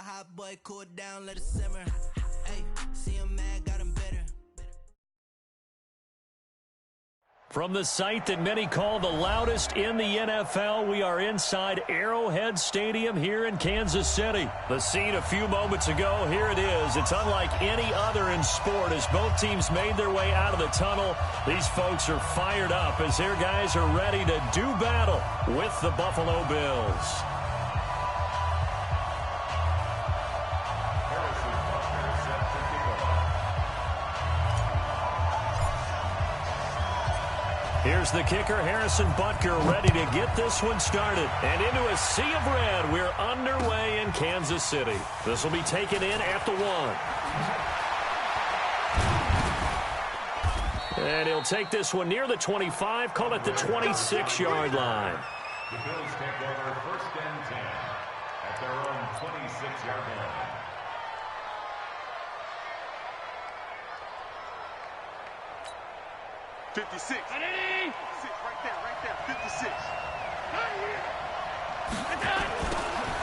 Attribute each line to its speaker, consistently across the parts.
Speaker 1: hot boy, cool it down, let it simmer. Hey, see him mad, got him better.
Speaker 2: From the site that many call the loudest in the NFL, we are inside Arrowhead Stadium here in Kansas City. The scene a few moments ago, here it is. It's unlike any other in sport as both teams made their way out of the tunnel. These folks are fired up as their guys are ready to do battle with the Buffalo Bills. Here's the kicker, Harrison Butker, ready to get this one started. And into a sea of red, we're underway in Kansas City. This will be taken in at the 1. And he'll take this one near the 25, call it the 26-yard line.
Speaker 3: The Bills take over 1st and 10 at their own 26-yard line.
Speaker 4: '56. Right there, 56.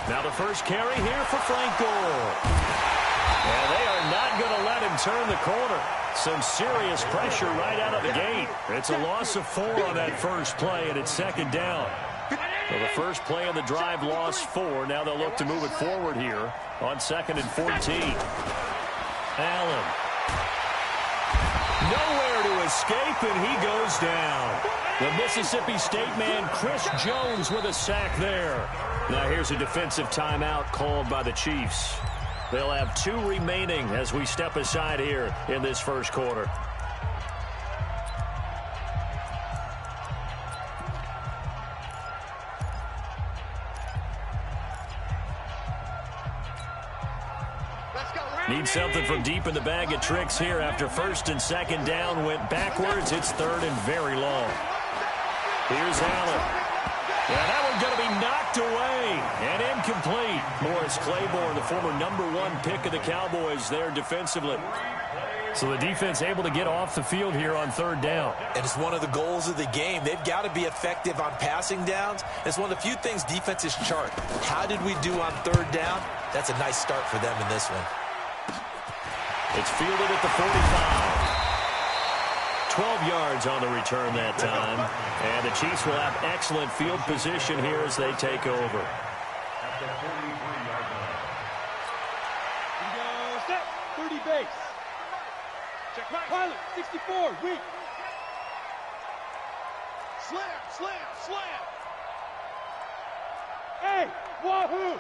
Speaker 2: Now the first carry here for Frank Gore. And they are not going to let him turn the corner. Some serious pressure right out of the gate. It's a loss of 4 on that first play, and it's 2nd down. So the first play of the drive lost 4. Now they'll look to move it forward here on 2nd and 14. Allen. Nowhere to escape, and he goes down. The Mississippi State man, Chris Jones, with a sack there. Now here's a defensive timeout called by the Chiefs. They'll have 2 remaining as we step aside here in this first quarter. Need something from deep in the bag of tricks here after 1st and 2nd down went backwards. It's 3rd and very long. Here's Allen. And that one's going to be knocked away and incomplete. Morris Claiborne, the former #1 pick of the Cowboys there defensively. So the defense able to get off the field here on 3rd down.
Speaker 5: And it's one of the goals of the game. They've got to be effective on passing downs. It's one of the few things defenses chart. How did we do on 3rd down? That's a nice start for them in this one.
Speaker 2: It's fielded at the 45. 12 yards on the return that time. And the Chiefs will have excellent field position here as they take over.
Speaker 3: At the 43-yard line.
Speaker 4: Set, 30 base. Check pilot, 64, weak. Slam, slam, slam. Hey, wahoo!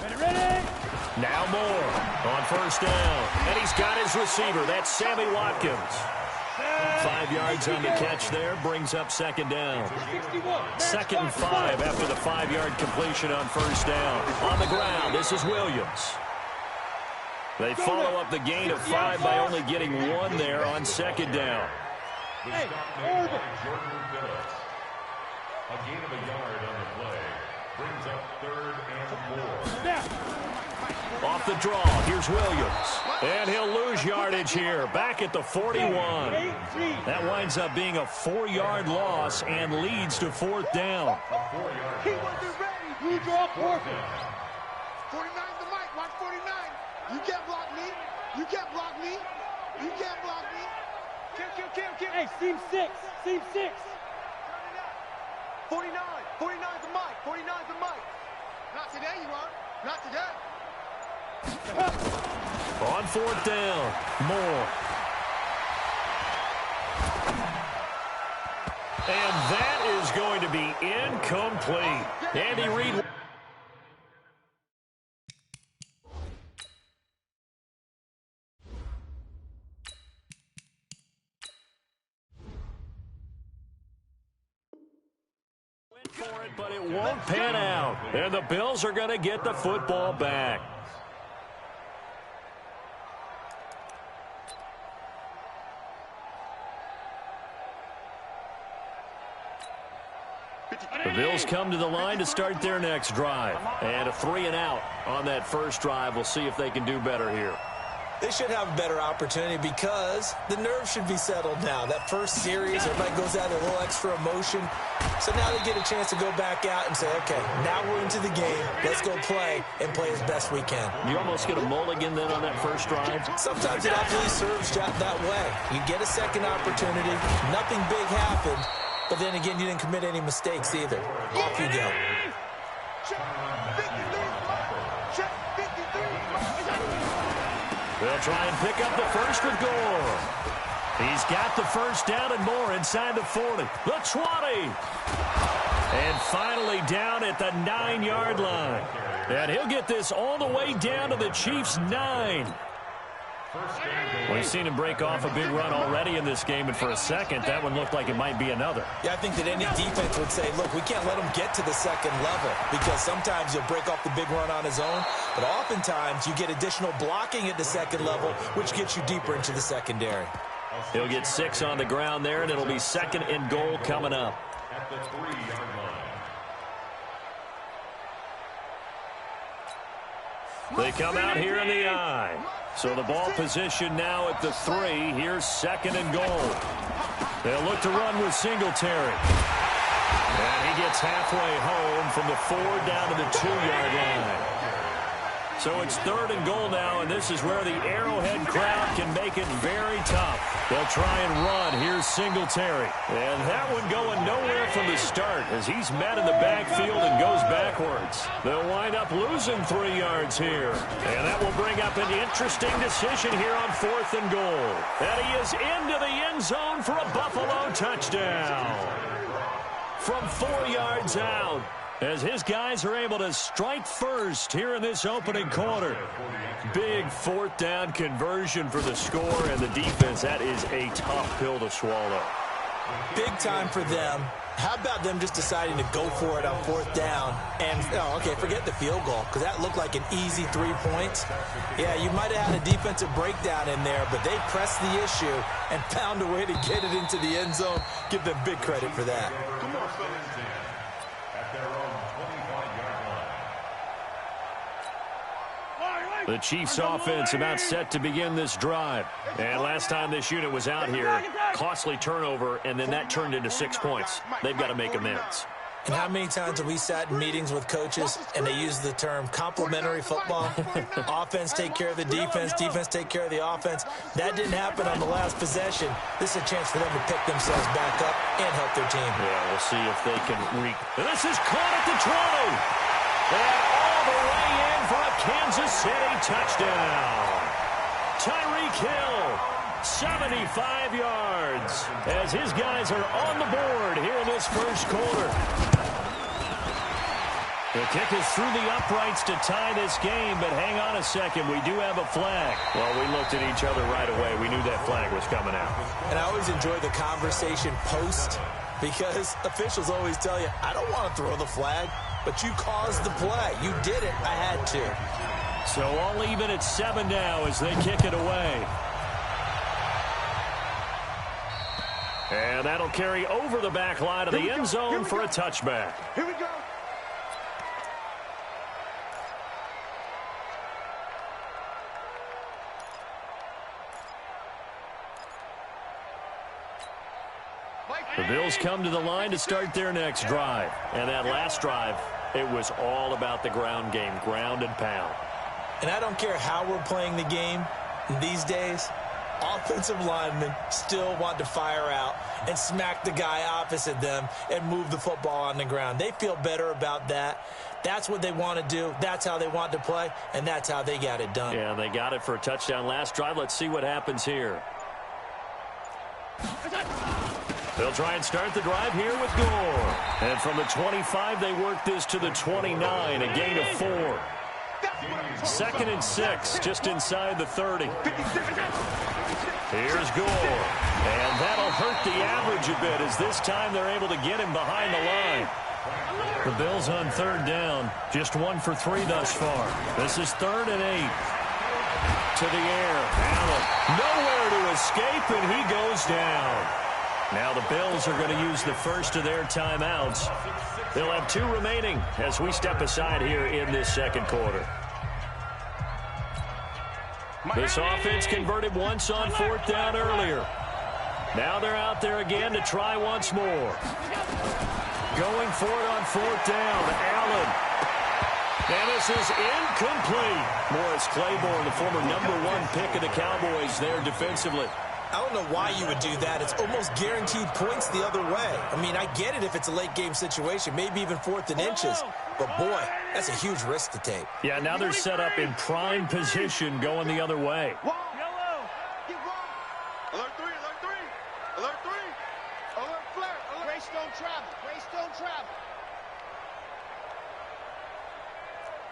Speaker 4: Ready?
Speaker 2: Now Moore on 1st down. And he's got his receiver. That's Sammy Watkins. 5 yards on the catch there. Brings up 2nd down. 2nd and 5 after the 5-yard completion on 1st down. On the ground, this is Williams. They follow up the gain of 5 by only getting 1 there on 2nd down.
Speaker 3: The stop made by Jordan Phillips. A gain of a yard on the play. Brings up 3rd and 4.
Speaker 2: Off the draw, here's Williams. And he'll lose yardage here, back at the 41. That winds up being a 4-yard loss and leads to 4th down.
Speaker 4: He wasn't ready. Blue draw, 4th. 49 the mic, watch 49. You can't block me. You can't block me. You can't block me. Kill. Hey, seam 6. 49 the mic. 49 the mic. Not today, you are. Not today.
Speaker 2: On 4th down, Moore. And that is going to be incomplete. Andy Reid. For it, but it won't pan out. And the Bills are going to get the football back. The Bills come to the line to start their next drive. And a 3-and-out on that first drive. We'll see if they can do better here.
Speaker 5: They should have a better opportunity because the nerves should be settled now. That first series, everybody goes out with a little extra emotion. So now they get a chance to go back out and say, okay, now we're into the game. Let's go play and play as best we can.
Speaker 2: You almost get a mulligan then on that first drive?
Speaker 5: Sometimes it actually serves that way. You get a second opportunity. Nothing big happened. But then again, you didn't commit any mistakes either. Off you go.
Speaker 2: They'll try and pick up the first with Gore. He's got the first down and more inside the 40, the 20. And finally down at the 9-yard line. And he'll get this all the way down to the Chiefs' 9. We've seen him break off a big run already in this game, and for a second, that one looked like it might be another.
Speaker 5: Yeah, I think that any defense would say, look, we can't let him get to the second level because sometimes he'll break off the big run on his own, but oftentimes you get additional blocking at the second level, which gets you deeper into the secondary.
Speaker 2: He'll get 6 on the ground there, and it'll be 2nd and goal coming up.
Speaker 3: At the 3-yard line.
Speaker 2: They come out here in the I. So the ball position now at the 3. Here's 2nd and goal. They'll look to run with Singletary. And he gets halfway home from the 4 down to the 2-yard line. So it's 3rd and goal now, and this is where the Arrowhead crowd can make it very tough. They'll try and run. Here's Singletary. And that one going nowhere from the start as he's met in the backfield and goes backwards. They'll wind up losing 3 yards here. And that will bring up an interesting decision here on 4th and goal. And he is into the end zone for a Buffalo touchdown. From 4 yards out, as his guys are able to strike first here in this opening quarter. Big 4th down conversion for the score, and the defense, that is a tough pill to swallow.
Speaker 5: Big time for them. How about them just deciding to go for it on 4th down? And, okay, forget the field goal, because that looked like an easy 3 points. Yeah, you might have had a defensive breakdown in there, but they pressed the issue and found a way to get it into the end zone. Give them big credit for that.
Speaker 2: The Chiefs offense about set to begin this drive. And last time this unit was out here, costly turnover, and then that turned into 6 points. They've got to make amends.
Speaker 5: And how many times have we sat in meetings with coaches and they use the term complementary football? Offense take care of the defense, defense take care of the offense. That didn't happen on the last possession. This is a chance for them to pick themselves back up and help their team.
Speaker 2: Yeah, we'll see if they can This is caught at the 20. And all the way in for a Kansas City touchdown. Tyreek Hill, 75 yards, as his guys are on the board here in this first quarter. The kick is through the uprights to tie this game, but hang on a second. We do have a flag. Well, we looked at each other right away. We knew that flag was coming out.
Speaker 5: And I always enjoy the conversation post because officials always tell you, I don't want to throw the flag, but you caused the play. You did it. I had to.
Speaker 2: So all even at 7 now as they kick it away. And that'll carry over the back line of the end zone for a touchback.
Speaker 4: Here we go.
Speaker 2: The Bills come to the line to start their next drive. And that last drive, it was all about the ground game, ground and pound.
Speaker 5: And I don't care how we're playing the game these days, offensive linemen still want to fire out and smack the guy opposite them and move the football on the ground. They feel better about that. That's what they want to do. That's how they want to play, and that's how they got it done.
Speaker 2: Yeah, they got it for a touchdown last drive. Let's see what happens here. They'll try and start the drive here with Gore. And from the 25, they work this to the 29, a gain of 4. 2nd and 6, just inside the 30. Here's Gore. And that'll hurt the average a bit as this time they're able to get him behind the line. The Bills on 3rd down, just 1 for 3 thus far. This is 3rd and 8. To the air. Allen nowhere to escape, and he goes down. Now the Bills are going to use the first of their timeouts. They'll have 2 remaining as we step aside here in this second quarter. This offense converted once on 4th down earlier. Now they're out there again to try once more. Going for it on 4th down. Allen. And this is incomplete. Morris Claiborne, the former #1 pick of the Cowboys there defensively.
Speaker 5: I don't know why you would do that. It's almost guaranteed points the other way. I mean, I get it if it's a late game situation, maybe even 4th and inches. But, boy, that's a huge risk to take.
Speaker 2: Yeah, now they're set up in prime position going the other way.
Speaker 4: Alert 3, alert 3. Alert 3. Alert flare. Grace don't travel. Grace don't travel.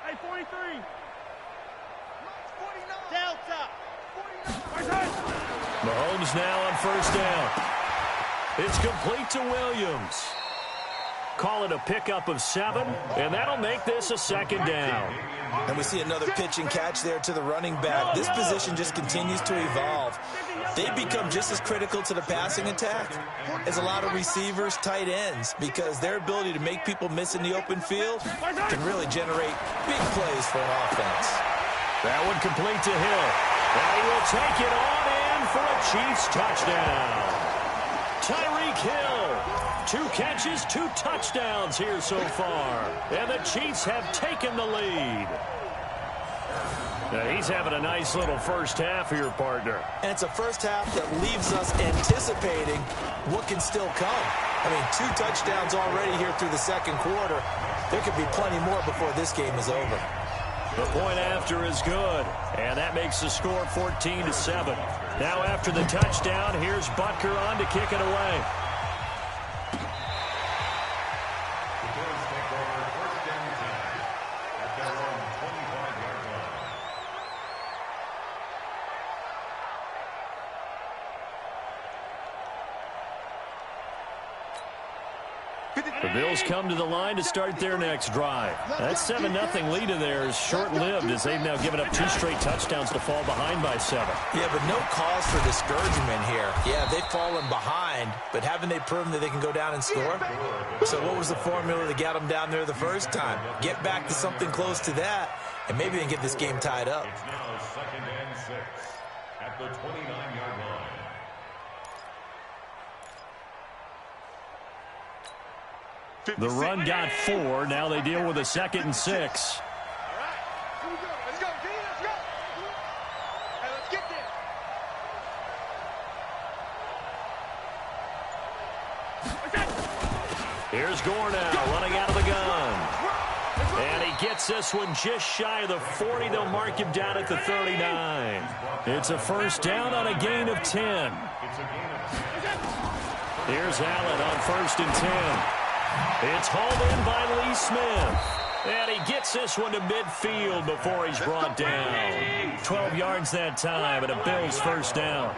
Speaker 4: Hey, 43. Delta. 49.
Speaker 2: Mahomes now on 1st down. It's complete to Williams. Call it a pickup of 7, and that'll make this a 2nd down.
Speaker 5: And we see another pitch and catch there to the running back. This position just continues to evolve. They become just as critical to the passing attack as a lot of receivers, tight ends, because their ability to make people miss in the open field can really generate big plays for an offense.
Speaker 2: That one complete to Hill. And he will take it on in for a Chiefs touchdown. Tyreek Hill. 2 catches, 2 touchdowns here so far. And the Chiefs have taken the lead. Now he's having a nice little first half here, partner.
Speaker 5: And it's a first half that leaves us anticipating what can still come. I mean, 2 touchdowns already here through the 2nd quarter. There could be plenty more before this game is over.
Speaker 2: The point after is good, and that makes the score 14-7. Now after the touchdown, here's Butker on to kick it away. The Bills come to the line to start their next drive. That 7-0 lead of theirs short-lived as they've now given up 2 straight touchdowns to fall behind by 7.
Speaker 5: Yeah, but no cause for discouragement here. Yeah, they've fallen behind, but haven't they proven that they can go down and score? So what was the formula that got them down there the first time? Get back to something close to that, and maybe they can get this game tied up.
Speaker 3: It's now 2nd and 6 at the 29-yard line.
Speaker 2: The run got 4. Now they deal with a 2nd and 6.
Speaker 4: All right. Here we go. Let's go, D. Let's go. Hey, let's get there.
Speaker 2: Here's Gore now running out of the gun. And he gets this one just shy of the 40. They'll mark him down at the 39. It's a first down on a gain of 10. Here's Allen on 1st and 10. It's hauled in by Lee Smith. And he gets this one to midfield before he's brought down. 12 yards that time, and a Bills first down.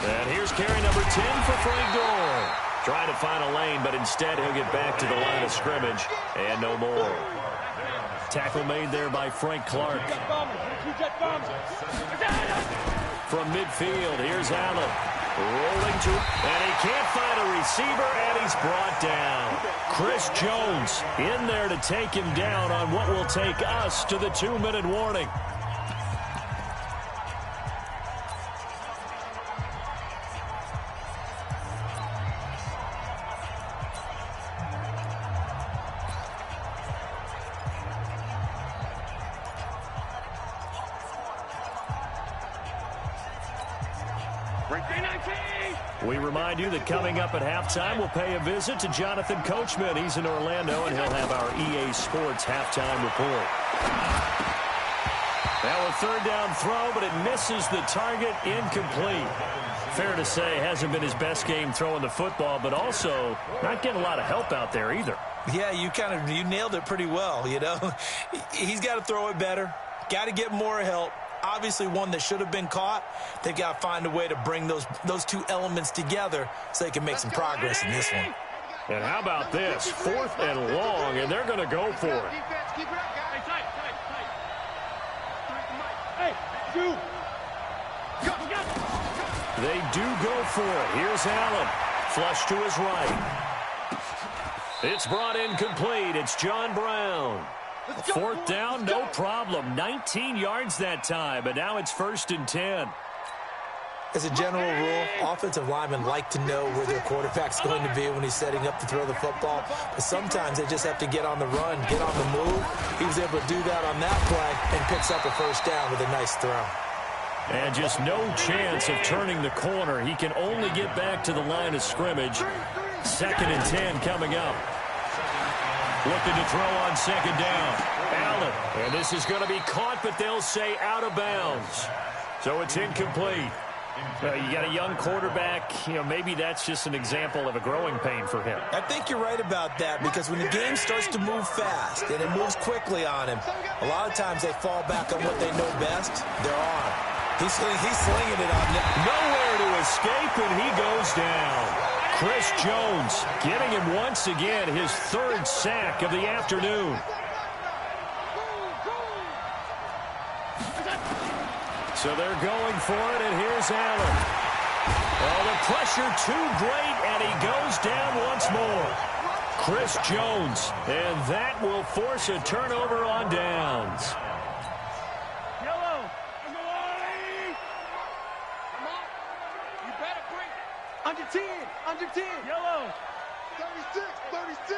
Speaker 2: And here's carry number 10 for Frank Gore. Trying to find a lane, but instead he'll get back to the line of scrimmage. And no more. Tackle made there by Frank Clark. From midfield, here's Allen. Rolling to, and he can't find a receiver, and he's brought down. Chris Jones in there to take him down on what will take us to the 2-minute warning. We remind you that coming up at halftime, we'll pay a visit to Jonathan Coachman. He's in Orlando, and he'll have our EA Sports halftime report. Now a 3rd down throw, but it misses the target, incomplete. Fair to say, hasn't been his best game throwing the football, but also not getting a lot of help out there either.
Speaker 5: Yeah, you nailed it pretty well, you know. He's got to throw it better, got to get more help. Obviously one that should have been caught. They've got to find a way to bring those 2 elements together so they can make some progress in this one.
Speaker 2: And how about this? 4th and long, and they're going to go for it. They do go for it. Here's Allen. Flush to his right. It's brought in complete. It's John Brown. Fourth down, no problem. 19 yards that time, and now it's 1st and 10.
Speaker 5: As a general rule, offensive linemen like to know where their quarterback's going to be when he's setting up to throw the football. But sometimes they just have to get on the run, get on the move. He was able to do that on that play and picks up a first down with a nice throw.
Speaker 2: And just no chance of turning the corner. He can only get back to the line of scrimmage. 2nd and 10 coming up. Looking to throw on 2nd down. Allen. And this is going to be caught, but they'll say out of bounds. So it's incomplete. You got a young quarterback, maybe that's just an example of a growing pain for him.
Speaker 5: I think you're right about that, because when the game starts to move fast and it moves quickly on him, a lot of times they fall back on what they know best, their arm. He's slinging it on them.
Speaker 2: Nowhere to escape, and he goes down. Chris Jones getting him once again his 3rd sack of the afternoon. So they're going for it, and here's Allen. Oh, the pressure too great, and he goes down once more. Chris Jones, and that will force a turnover on downs.
Speaker 4: Yellow. Come on. You better bring it. Under 10. Under 10. Yellow. 36. 36.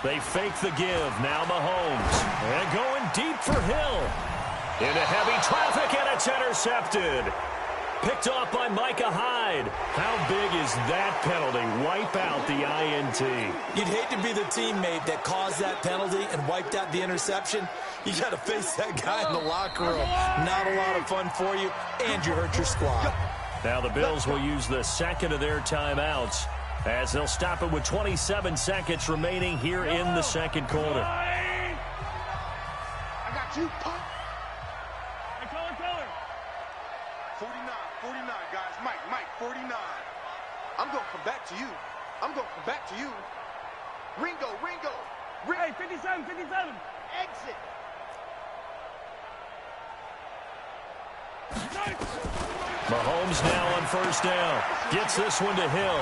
Speaker 2: They fake the give. Now Mahomes. And going deep for Hill. Into heavy traffic, and it's intercepted. Picked off by Micah Hyde. How big is that penalty? Wipe out the INT.
Speaker 5: You'd hate to be the teammate that caused that penalty and wiped out the interception. You got to face that guy in the locker room. Not a lot of fun for you, and you hurt your squad.
Speaker 2: Now the Bills will use the 2nd of their timeouts, as they'll stop it with 27 seconds remaining here in the 2nd quarter.
Speaker 4: I got you, punk. Hey, color. 49, guys. Mike, 49. I'm going to come back to you. Ringo. Hey, 57. Exit.
Speaker 2: Mahomes now on 1st down. Gets this one to Hill.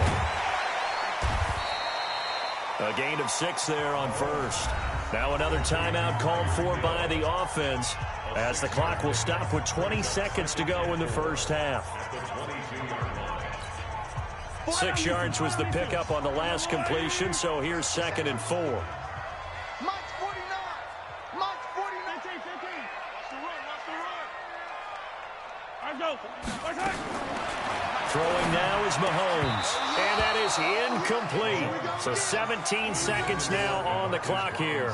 Speaker 2: A gain of 6 there on 1st. Now another timeout called for by the offense, as the clock will stop with 20 seconds to go in the 1st half. 6 yards was the pickup on the last completion, so here's 2nd and 4.
Speaker 4: Mike's 49. 15. Watch the run. Let's go.
Speaker 2: Throwing now is Mahomes, and that is incomplete. So 17 seconds now on the clock here.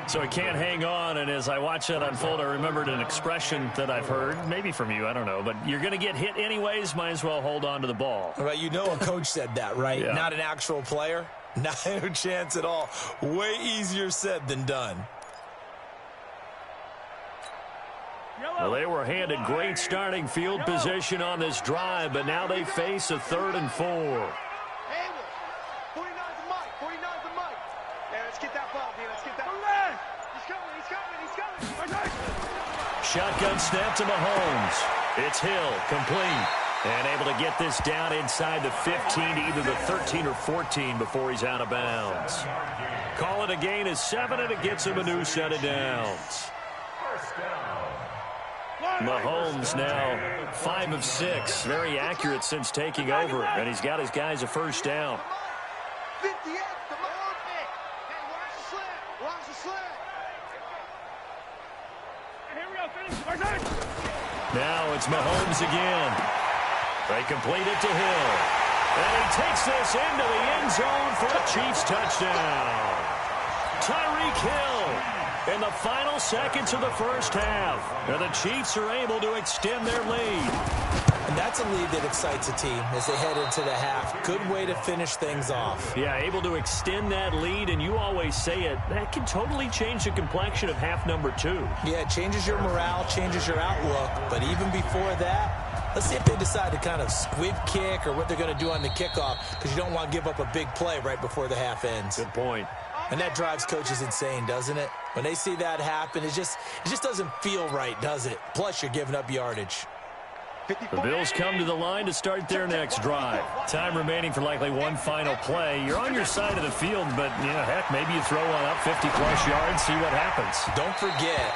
Speaker 2: So he can't hang on, and as I watch that unfold, I remembered an expression that I've heard, maybe from you, I don't know, but you're going to get hit anyways, might as well hold on to the ball.
Speaker 5: Right, you know a coach said that, right?
Speaker 2: Yeah.
Speaker 5: Not an actual player. Not a chance at all. Way easier said than done.
Speaker 2: Well, they were handed great starting field position on this drive, but now they face a 3rd and 4.
Speaker 4: 49's the Mike. Hey, let's get that ball, dude. Let's get that. He's coming.
Speaker 2: Shotgun snap to Mahomes. It's Hill, complete. And able to get this down inside the 15 to either the 13 or 14 before he's out of bounds. Call it a gain of 7, and it gets him a new set of downs. Mahomes now 5 of 6. Very accurate since taking over, and he's got his guys a 1st down.
Speaker 4: 58, the Mahomes. Hey, watch the slant. Here we go, finish.
Speaker 2: Now it's Mahomes again. They complete it to Hill. And he takes this into the end zone for a Chiefs touchdown. Tyreek Hill in the final seconds of the 1st half. And the Chiefs are able to extend their lead.
Speaker 5: And that's a lead that excites a team as they head into the half. Good way to finish things off.
Speaker 2: Yeah, able to extend that lead, and you always say it, that can totally change the complexion of half number 2.
Speaker 5: Yeah, it changes your morale, changes your outlook. But even before that, let's see if they decide to kind of squib kick or what they're going to do on the kickoff, because you don't want to give up a big play right before the half ends.
Speaker 2: Good point.
Speaker 5: And that drives coaches insane, doesn't it? When they see that happen, it just doesn't feel right, does it? Plus, you're giving up yardage.
Speaker 2: The Bills come to the line to start their next drive. Time remaining for likely one final play. You're on your side of the field, but, heck, maybe you throw one up 50-plus yards, see what happens.
Speaker 5: Don't forget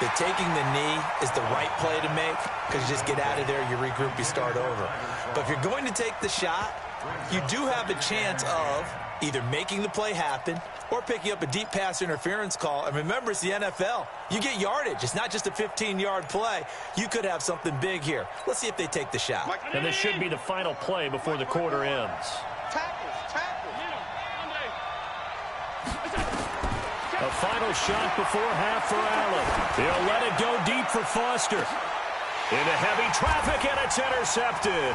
Speaker 5: that taking the knee is the right play to make because you just get out of there, you regroup, you start over. But if you're going to take the shot, you do have a chance of either making the play happen or picking up a deep pass interference call. And remember, it's the NFL. You get yardage. It's not just a 15-yard play. You could have something big here. Let's see if they take the shot.
Speaker 2: And this should be the final play before the quarter ends. A final shot before half for Allen. He'll let it go deep for Foster. Into heavy traffic, and it's intercepted.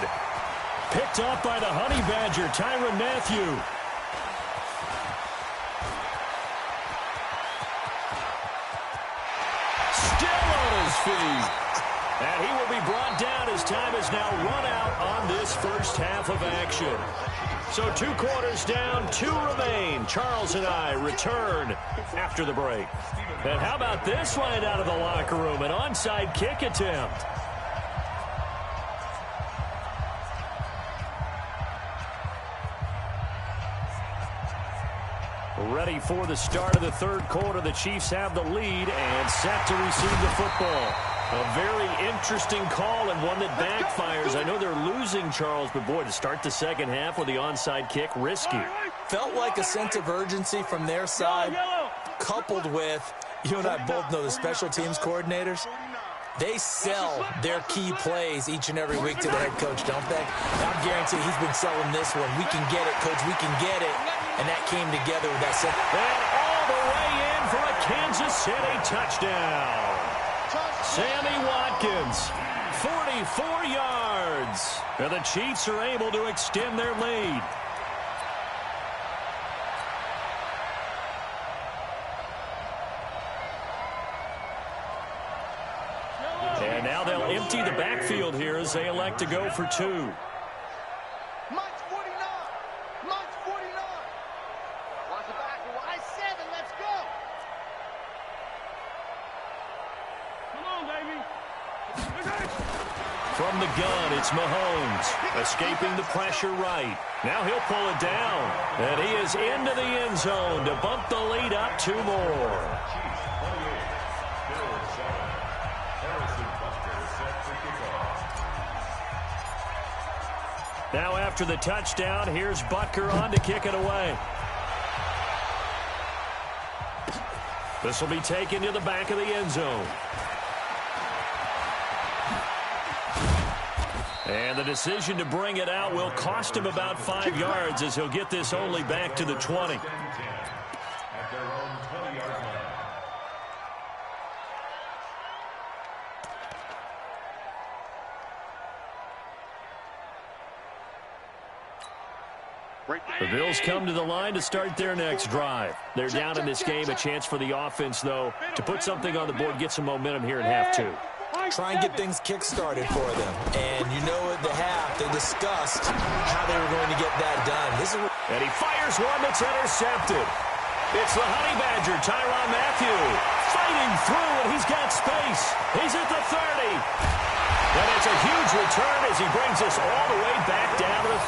Speaker 2: Picked up by the Honey Badger, Tyrann Mathieu. Still on his feet. And he will be brought down as time has now run out on this first half of action. So 2 quarters down, 2 remain. Charles and I return after the break. And how about this one out of the locker room? An onside kick attempt. Ready for the start of the third quarter. The Chiefs have the lead and set to receive the football. A very interesting call and one that backfires. I know they're losing, Charles, but boy, to start the second half with the onside kick, risky.
Speaker 5: Felt like a sense of urgency from their side, coupled with, you and I both know the special teams coordinators. They sell their key plays each and every week to the head coach, don't they? I guarantee he's been selling this one. We can get it, coach. We can get it. And that came together with that set.
Speaker 2: And all the way in for a Kansas City touchdown. Sammy Watkins, 44 yards. And the Chiefs are able to extend their lead. And now they'll empty the backfield here as they elect to go for 2. From the gun, it's Mahomes, escaping the pressure right. Now he'll pull it down, and he is into the end zone to bump the lead up 2 more. Now after the touchdown, here's Butker on to kick it away. This will be taken to the back of the end zone. And the decision to bring it out will cost him about 5 yards as he'll get this only back to the 20. The Bills come to the line to start their next drive. They're down in this game. A chance for the offense, though, to put something on the board, get some momentum here in half 2.
Speaker 5: Try and get things kick-started for them. And you know at the half, they discussed how they were going to get that done.
Speaker 2: And he fires one that's intercepted. It's the Honey Badger, Tyrann Mathieu, fighting through, and he's got space. He's at the 30. And it's a huge return as he brings us all the way back down to the